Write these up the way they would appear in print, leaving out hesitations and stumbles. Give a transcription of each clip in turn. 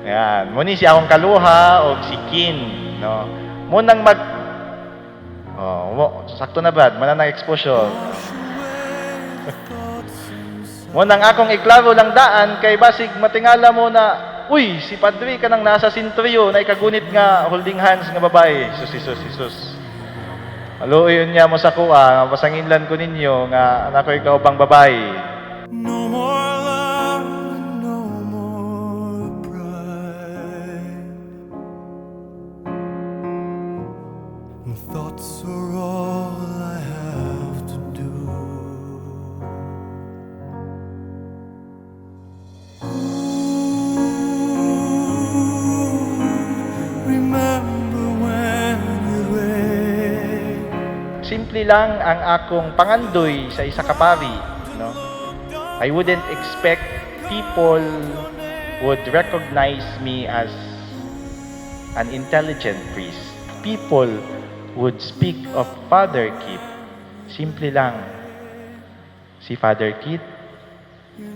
Yan. Muni si akong kaluha o si Kin. No? Munang sakto na ba? Manang exposure. Munang akong iklaro lang daan kay basig matingala mo na uy, si Padre ka nang nasa sintryo na ikagunit nga holding hands nga babae. Sus. Haluoy niya mo sa kuha, pasanginlan ko ninyo nga anak ko ikaw bang babae. No more love, no more pride. And thoughts are all I have to do. Remember when it rained. Simple lang ang akong pangandoy sa isa ka pari, no? I wouldn't expect people would recognize me as an intelligent priest. People would speak of Father Kit. Simple lang. Si Father Kit,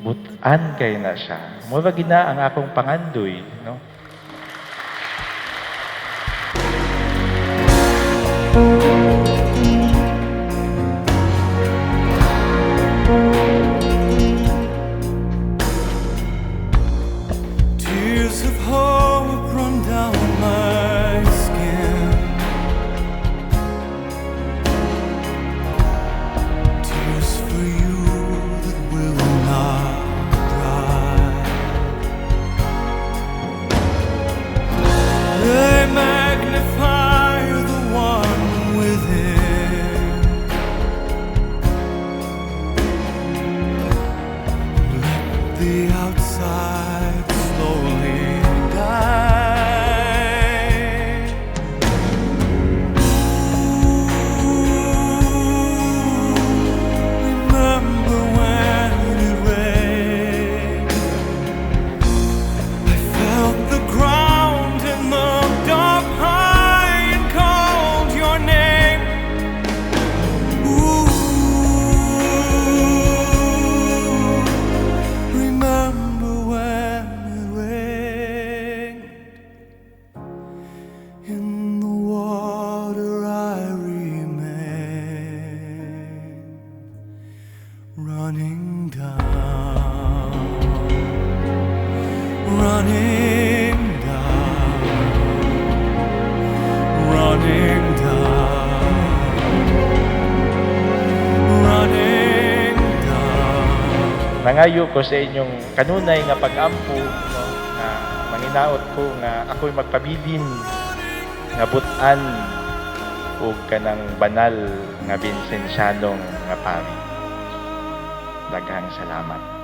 butan kay na siya. Mura gina ang akong pangandoy, no? Tears of hope run down my skin. Tears for you that will not dry. They magnify the one within. Let the outside slowly die. Remember when it rained? I felt the ground and looked up high and called your name. Remember when it rained? In the water I remain, running down, running down, running down, running down. Nangayo ko sa inyong kanunay nga pag-ampo, no? Nga manginaot ko nga ako'y magpabilin nga butan o kanang banal nga Vincentianong nga pari. Daghang salamat.